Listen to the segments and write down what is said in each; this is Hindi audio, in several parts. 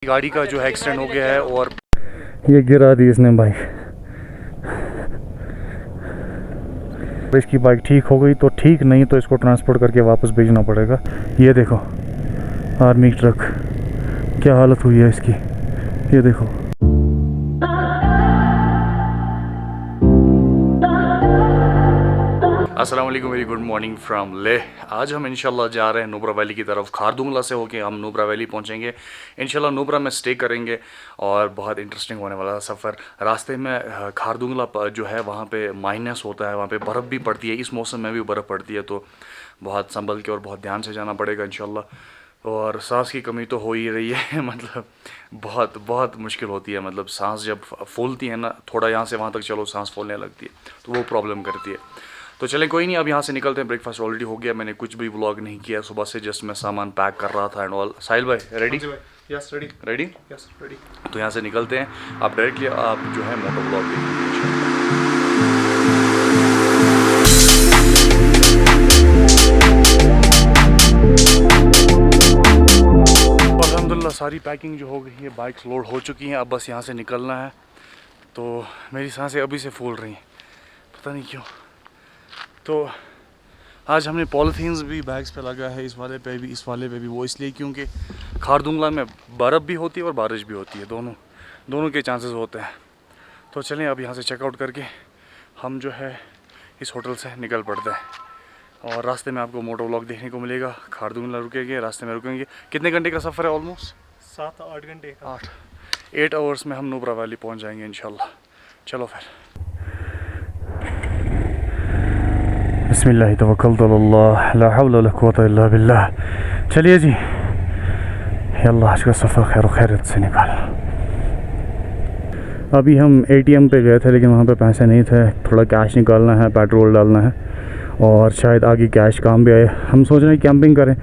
गाड़ी का जो है एक्सीडेंट हो गया है और ये गिरा दी इसने बाइक। इसकी बाइक ठीक हो गई तो ठीक, नहीं तो इसको ट्रांसपोर्ट करके वापस भेजना पड़ेगा। ये देखो आर्मी ट्रक, क्या हालत हुई है इसकी, ये देखो। अस्सलाम वालेकुम, very good morning from Leh. आज हम इंशाल्लाह जा रहे हैं नुब्रा वैली की तरफ। खारदुंगला से होके हम नुब्रा वैली पहुंचेंगे इंशाल्लाह। नुब्रा में स्टे करेंगे और बहुत इंटरेस्टिंग होने वाला सफ़र। रास्ते में खारदुंगला जो है वहाँ पे माइनस होता है, वहाँ पे बर्फ़ भी पड़ती है। इस मौसम में भी बर्फ़ पड़ती है, तो बहुत संभल के और बहुत ध्यान से जाना पड़ेगा इंशाल्लाह। और सांस की कमी तो हो ही रही है मतलब बहुत बहुत मुश्किल होती है। मतलब सांस जब फूलती है ना, थोड़ा यहाँ से वहाँ तक चलो सांस फूलने लगती है, तो वो प्रॉब्लम करती है। तो चलें, कोई नहीं, अब यहाँ से निकलते हैं। ब्रेकफास्ट ऑलरेडी हो गया, मैंने कुछ भी व्लॉग नहीं किया सुबह से, जस्ट मैं सामान पैक कर रहा था एंड ऑल। साहिल भाई ready? Yes ready. Ready? Yes ready. तो यहाँ से निकलते हैं। आप डायरेक्टली आप जो है मोटो व्लॉग देखेंगे। अल्हम्दुलिल्लाह सारी पैकिंग जो हो गई है, बाइक्स लोड हो चुकी हैं, अब बस यहाँ से निकलना है। तो मेरी सांसें अभी से फूल रही हैं, पता नहीं क्यों। तो आज हमने पॉलीथीन्स भी बैग्स पे लगा है, इस वाले पे भी इस वाले पे भी। वो इसलिए क्योंकि खारदुंगला में बर्फ़ भी होती है और बारिश भी होती है, दोनों के चांसेस होते हैं। तो चलें, अब यहाँ से चेकआउट करके हम जो है इस होटल से निकल पड़ते हैं। और रास्ते में आपको मोटो व्लॉग देखने को मिलेगा। खारदुंगला रुकेंगे, रास्ते में रुकेंगे। कितने घंटे का सफ़र है? ऑलमोस्ट 7-8 घंटे का। 8 आवर्स में हम नुब्रा वैली पहुँच जाएंगे इंशाल्लाह। चलो फिर। बिस्मिल्लाह तवक्कलतु अल्लाह, ला हौला वला कुव्वता इल्ला बिल्लाह। चलिए जी, अल्लाह आज का सफ़र खैर खैरियत से निकाल। अभी हम ATM पे गए थे, लेकिन वहाँ पे पैसे नहीं थे। थोड़ा कैश निकालना है, पेट्रोल डालना है, और शायद आगे कैश काम भी आए। हम सोच रहे हैं कैंपिंग करें।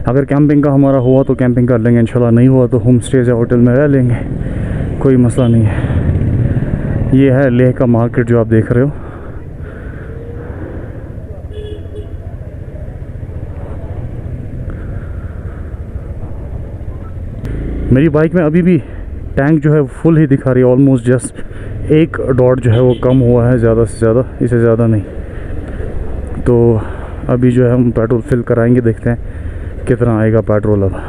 अगर कैंपिंग का हमारा हुआ तो कैंपिंग कर लेंगे इंशाल्लाह, नहीं हुआ तो होम स्टेज या होटल में रह लेंगे, कोई मसला नहीं है। ये है लेह का मार्केट जो आप देख रहे हो। मेरी बाइक में अभी भी टैंक जो है फुल ही दिखा रही है, ऑलमोस्ट जस्ट 1 डॉट जो है वो कम हुआ है, ज़्यादा से ज़्यादा, इससे ज़्यादा नहीं। तो अभी जो है हम पेट्रोल फिल कराएंगे, देखते हैं कितना आएगा पेट्रोल। अब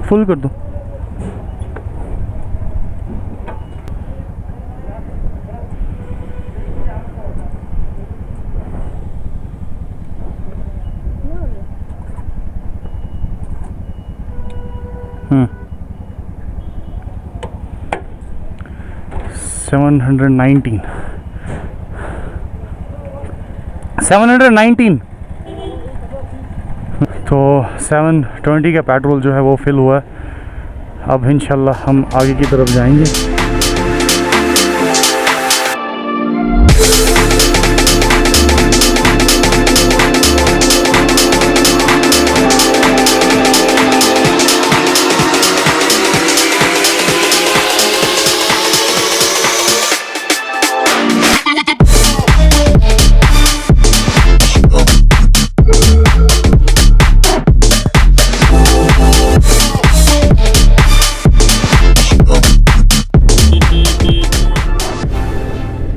फुल कर दो। हाँ 719 तो 720 का पेट्रोल जो है वो फिल हुआ है। अब इंशाल्लाह हम आगे की तरफ जाएंगे।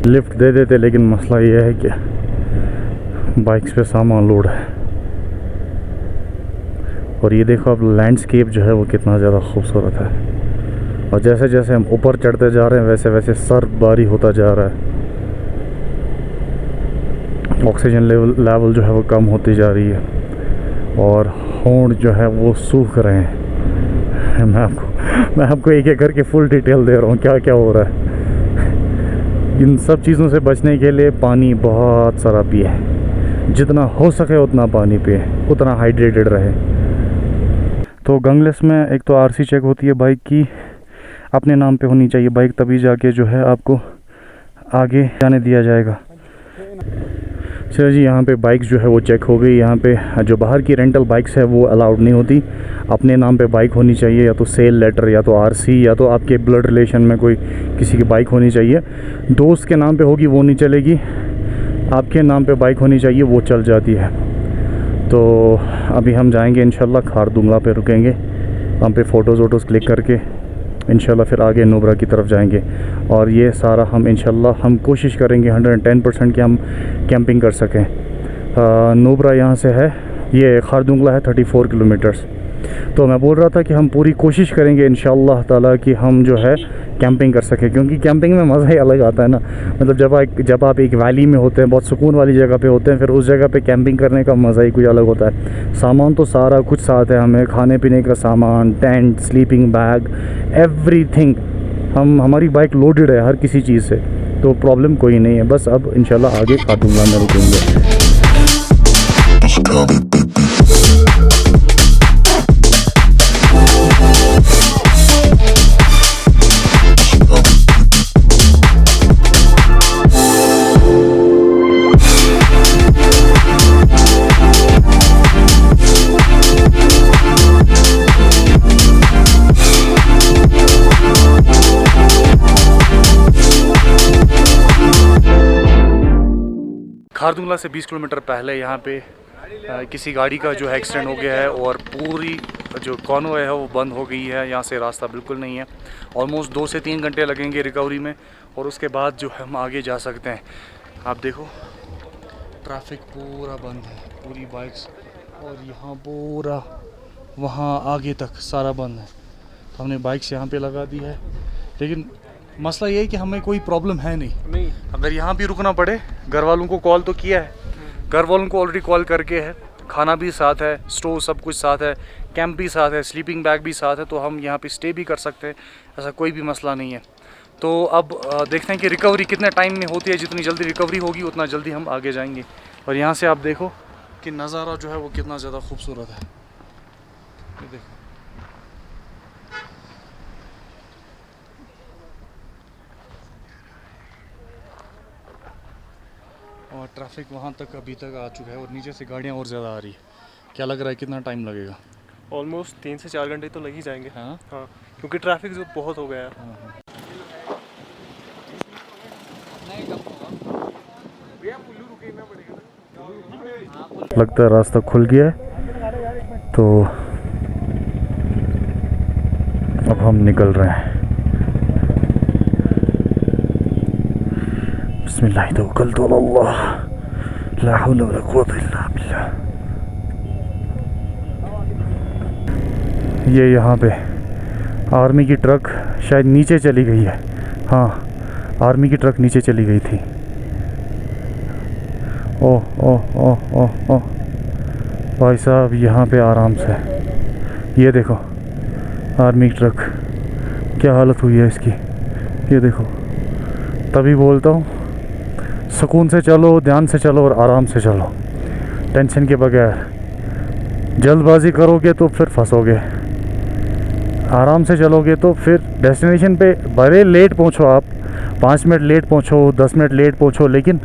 लिफ्ट दे देते, लेकिन मसला ये है कि बाइक्स पे सामान लोड है। और ये देखो अब लैंडस्केप जो है वो कितना ज़्यादा खूबसूरत है। और जैसे जैसे हम ऊपर चढ़ते जा रहे हैं वैसे वैसे सर भारी होता जा रहा है। ऑक्सीजन लेवल जो है वो कम होती जा रही है, और होंठ जो है वो सूख रहे हैं। मैं आपको एक एक करके फुल डिटेल दे रहा हूँ क्या क्या हो रहा है। इन सब चीज़ों से बचने के लिए पानी बहुत सारा पिए, जितना हो सके उतना पानी पिए, उतना हाइड्रेटेड रहे। तो गंगलेस में एक तो RC चेक होती है बाइक की, अपने नाम पे होनी चाहिए बाइक, तभी जाके जो है आपको आगे जाने दिया जाएगा। चलो जी, यहाँ पे बाइक्स जो है वो चेक हो गई। यहाँ पे जो बाहर की रेंटल बाइक्स है वो अलाउड नहीं होती। अपने नाम पे बाइक होनी चाहिए, या तो सेल लेटर, या तो RC, या तो आपके ब्लड रिलेशन में कोई किसी की बाइक होनी चाहिए। दोस्त के नाम पे होगी वो नहीं चलेगी, आपके नाम पे बाइक होनी चाहिए, वो चल जाती है। तो अभी हम जाएंगे इंशाल्लाह खारदुंगला पे रुकेंगे, हम पे फ़ोटोज़ वोटोज़ क्लिक करके इंशाल्लाह फिर आगे नुब्रा की तरफ जाएंगे। और ये सारा हम इंशाल्लाह हम कोशिश करेंगे 110% कि हम कैंपिंग कर सकें। नुब्रा यहाँ से है, ये खारदुंगला है 34 किलोमीटर्स। तो मैं बोल रहा था कि हम पूरी कोशिश करेंगे इंशाअल्लाह ताला कि हम जो है कैंपिंग कर सकें, क्योंकि कैंपिंग में मज़ा ही अलग आता है ना। मतलब जब आप एक वैली में होते हैं, बहुत सुकून वाली जगह पे होते हैं, फिर उस जगह पे कैंपिंग करने का मज़ा ही कुछ अलग होता है। सामान तो सारा कुछ साथ है, हमें खाने पीने का सामान, टेंट, स्लीपिंग बैग, एवरीथिंग। हमारी बाइक लोडेड है हर किसी चीज़ से, तो प्रॉब्लम कोई नहीं है। बस अब इंशाल्लाह आगे खारदुंगला में रुकेंगे। खारदुंगला से 20 किलोमीटर पहले यहाँ पे किसी गाड़ी का जो है एक्सीडेंट हो गया है और पूरी जो कॉनवॉय है वो बंद हो गई है। यहाँ से रास्ता बिल्कुल नहीं है। ऑलमोस्ट 2 से 3 घंटे लगेंगे रिकवरी में, और उसके बाद जो है हम आगे जा सकते हैं। आप देखो ट्रैफिक पूरा बंद है, पूरी बाइक्स, और यहाँ पूरा वहाँ आगे तक सारा बंद है। तो हमने बाइक्स यहाँ पे लगा दी है, लेकिन मसला ये है कि हमें कोई प्रॉब्लम है नहीं। अगर यहाँ भी रुकना पड़े, घर वालों को कॉल तो किया है, घर वालों को ऑलरेडी कॉल करके है, खाना भी साथ है, स्टोव सब कुछ साथ है, कैंप भी साथ है, स्लीपिंग बैग भी साथ है, तो हम यहाँ पे स्टे भी कर सकते हैं, ऐसा कोई भी मसला नहीं है। तो अब देखते हैं कि रिकवरी कितने टाइम में होती है। जितनी जल्दी रिकवरी होगी उतना जल्दी हम आगे जाएंगे। और यहाँ से आप देखो कि नज़ारा जो है वो कितना ज़्यादा खूबसूरत है। ये देखो, और ट्रैफिक वहाँ तक अभी तक आ चुका है, और नीचे से गाड़ियाँ और ज़्यादा आ रही है। क्या लग रहा है कितना टाइम लगेगा? ऑलमोस्ट 3 से 4 घंटे तो लग ही जाएंगे। हाँ हाँ, क्योंकि ट्रैफिक जो बहुत हो गया है। लगता है रास्ता खुल गया है, तो अब हम निकल रहे हैं। बिस्मिल्लाह तवक्कलतु अल्लाह, ला हौला वला कुव्वता इल्ला बिल्लाह। ये यहाँ पे आर्मी की ट्रक शायद नीचे चली गई है। हाँ, आर्मी की ट्रक नीचे चली गई थी। ओह ओह ओह ओह ओह भाई साहब, यहाँ पे आराम से, ये देखो आर्मी की ट्रक, क्या हालत हुई है इसकी। ये देखो, तभी बोलता हूँ सुकून से चलो, ध्यान से चलो और आराम से चलो, टेंशन के बगैर। जल्दबाजी करोगे तो फिर फंसोगे, आराम से चलोगे तो फिर डेस्टिनेशन पे भले लेट पहुँचो, आप 5 मिनट लेट पहुँचो, 10 मिनट लेट पहुँचो, लेकिन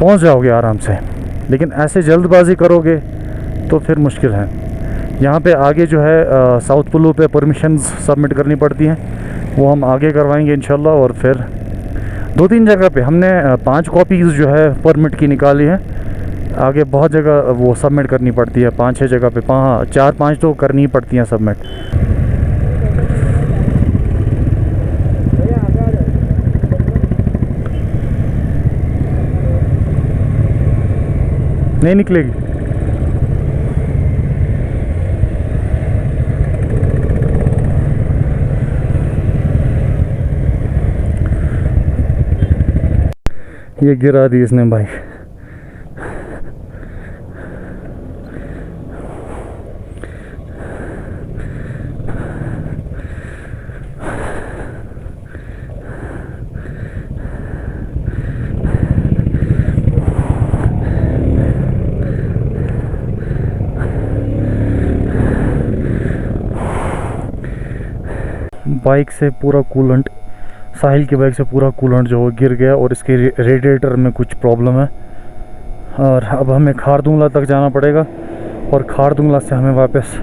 पहुँच जाओगे आराम से। लेकिन ऐसे जल्दबाजी करोगे तो फिर मुश्किल है। यहाँ पे आगे जो है साउथ पुलू पे परमिशंस सबमिट करनी पड़ती हैं, वो हम आगे करवाएंगे इंशाल्लाह। और फिर 2-3 जगह पे हमने 5 कॉपीज़ जो है परमिट की निकाली है। आगे बहुत जगह वो सबमिट करनी पड़ती है, 5-6 जगह पे, 4-5 तो करनी ही पड़ती हैं सबमिट। नहीं निकलेगी। ये गिरा दी इसने बाइक। बाइक से पूरा कूलेंट, साहिल की बाइक से पूरा कूलेंट जो है गिर गया, और इसके रेडिएटर में कुछ प्रॉब्लम है। और अब हमें खारदुंगला तक जाना पड़ेगा, और खारदुंगला से हमें वापस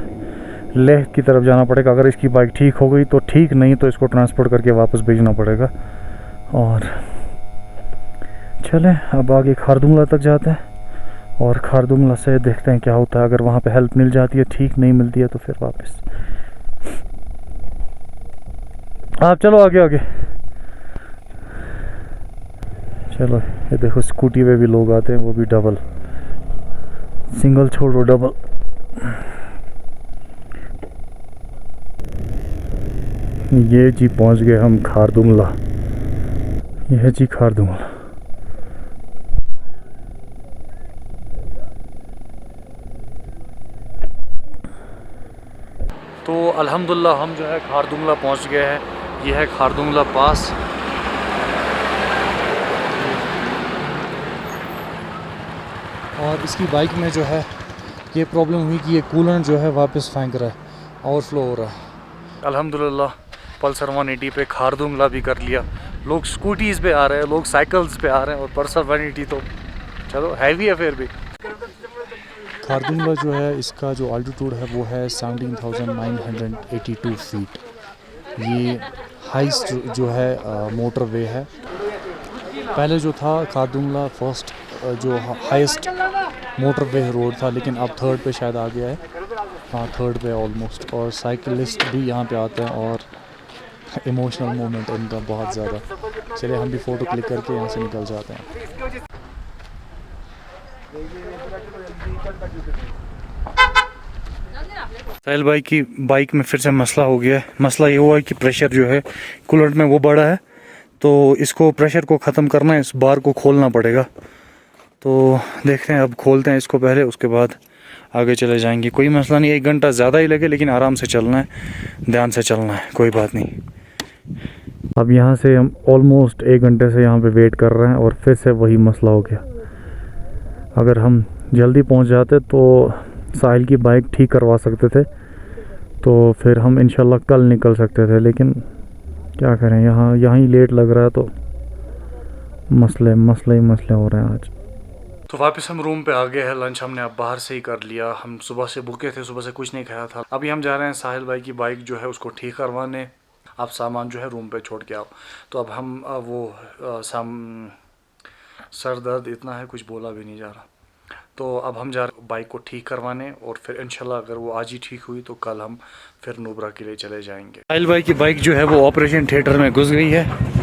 लेह की तरफ जाना पड़ेगा। अगर इसकी बाइक ठीक हो गई तो ठीक, नहीं तो इसको ट्रांसपोर्ट करके वापस भेजना पड़ेगा। और चलें अब आगे खारदुंगला तक जाते हैं, और खारदुंगला से देखते हैं क्या होता है। अगर वहाँ पे हेल्प मिल जाती है ठीक, नहीं मिलती है तो फिर वापस। आप चलो आगे आगे। चलो ये देखो स्कूटी पे भी लोग आते हैं, वो भी डबल, सिंगल छोड़ो डबल। ये जी पहुंच गए हम खारदुंगला। ये है जी खारदुंगला। तो अल्हम्दुलिल्लाह हम जो है खारदुंगला पहुंच गए हैं। ये है खारदुंगला पास। और इसकी बाइक में जो है ये प्रॉब्लम हुई कि ये कूलेंट जो है वापस फेंक रहा है, ओवरफ्लो हो रहा है। अल्हम्दुलिल्लाह पल्सर 180 पे खारदुंगला भी कर लिया। लोग स्कूटीज़ पे आ रहे हैं, लोग साइकिल्स पे आ रहे हैं, और पल्सर 180 तो चलो हैवी है फिर भी। खारदुंगला जो है इसका जो अल्टीट्यूड है वो है 17,982 फीट। ये हाइस्ट जो है मोटरवे है। पहले जो था खारदुंगला फर्स्ट जो हाईएस्ट मोटरवे रोड था, लेकिन अब थर्ड पे शायद आ गया है। हाँ थर्ड पे ऑलमोस्ट। और साइकिलिस्ट भी यहाँ पे आते हैं और इमोशनल मोमेंट इनका बहुत ज़्यादा। चलिए हम भी फ़ोटो क्लिक करके यहाँ से निकल जाते हैं। साहिल भाई की बाइक में फिर से मसला हो गया है। मसला ये हुआ है कि प्रेशर जो है कूलेंट में वो बढ़ा है, तो इसको प्रेशर को ख़त्म करना है, इस बार को खोलना पड़ेगा। तो देखते हैं, अब खोलते हैं इसको पहले, उसके बाद आगे चले जाएंगे। कोई मसला नहीं, 1 घंटा ज़्यादा ही लगे लेकिन आराम से चलना है, ध्यान से चलना है, कोई बात नहीं। अब यहाँ से हम ऑलमोस्ट 1 घंटे से यहाँ पे वेट कर रहे हैं और फिर से वही मसला हो गया। अगर हम जल्दी पहुँच जाते तो साहिल की बाइक ठीक करवा सकते थे, तो फिर हम इंशाल्लाह कल निकल सकते थे। लेकिन क्या करें, यहाँ ही लेट लग रहा है, तो मसले हो रहे हैं आज। तो वापस हम रूम पे आ गए हैं। लंच हमने अब बाहर से ही कर लिया। हम सुबह से भूखे थे, सुबह से कुछ नहीं खाया था। अभी हम जा रहे हैं साहिल भाई की बाइक जो है उसको ठीक करवाने। आप सामान जो है रूम पे छोड़ के आओ। तो अब हम सर दर्द इतना है, कुछ बोला भी नहीं जा रहा। तो अब हम जा रहे हैं बाइक को ठीक करवाने, और फिर इंशाल्लाह अगर वो आज ही ठीक हुई तो कल हम फिर नुब्रा के लिए चले जाएंगे। साहिल भाई की बाइक जो है वो ऑपरेशन थिएटर में घुस गई है।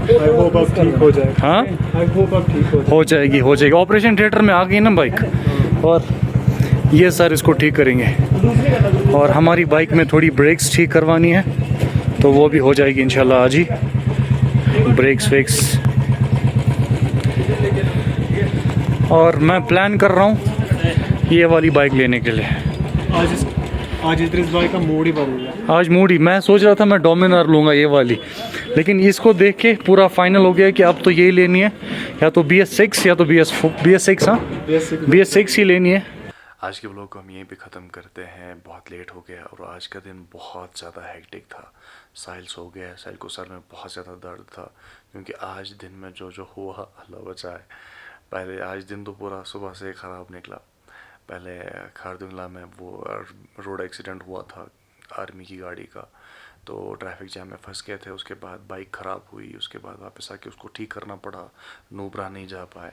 आई होप अब ठीक हो जाए। हाँ आई होप अब ठीक हो जाए। हो जाएगी ऑपरेशन थिएटर में आ गई ना बाइक, और ये सर इसको ठीक करेंगे। और हमारी बाइक में थोड़ी ब्रेक्स ठीक करवानी है, तो वो भी हो जाएगी इंशाल्लाह आज ही, ब्रेक्स वेक्स। और मैं प्लान कर रहा हूँ ये वाली बाइक लेने के लिए। आज इस बाइक का मूड ही बदल गया। आज मूड ही, मैं सोच रहा था मैं डोमिनार लूँगा ये वाली, लेकिन इसको देख के पूरा फाइनल हो गया कि अब तो यही लेनी है, या तो BS6 या तो BS6 हाँ BS6 ही लेनी है। आज के व्लॉग को हम यहीं पे ख़त्म करते हैं। बहुत लेट हो गया और आज का दिन बहुत ज़्यादा हेक्टिक था। साहिल सो गया, साहिल को सर में बहुत ज़्यादा दर्द था, क्योंकि आज दिन में जो हुआ अल्लाह बचाए। पहले आज दिन तो पूरा सुबह से ख़राब निकला। पहले खारदुंगला में वो रोड एक्सीडेंट हुआ था आर्मी की गाड़ी का, तो ट्रैफिक जैम में फंस गए थे। उसके बाद बाइक ख़राब हुई, उसके बाद वापस आके उसको ठीक करना पड़ा, नुब्रा नहीं जा पाए।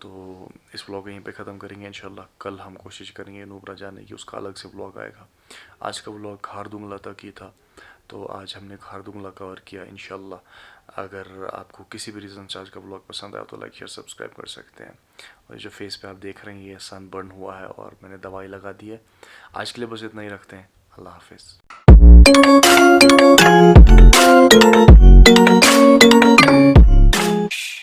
तो इस व्लॉग को यहीं पे ख़त्म करेंगे इंशाल्लाह। कल हम कोशिश करेंगे नुब्रा जाने की, उसका अलग से व्लॉग आएगा। आज का व्लॉग खारदुंगला तक ही था, तो आज हमने खारदुंगला कवर किया इंशाल्लाह। अगर आपको किसी भी रीज़न से आज का व्लॉग पसंद आया तो लाइक शेयर सब्सक्राइब कर सकते हैं। और जो फेस पे आप देख रहे हैं ये सन बर्न हुआ है और मैंने दवाई लगा दी है। आज के लिए बस इतना ही रखते हैं। अल्लाह हाफिज़।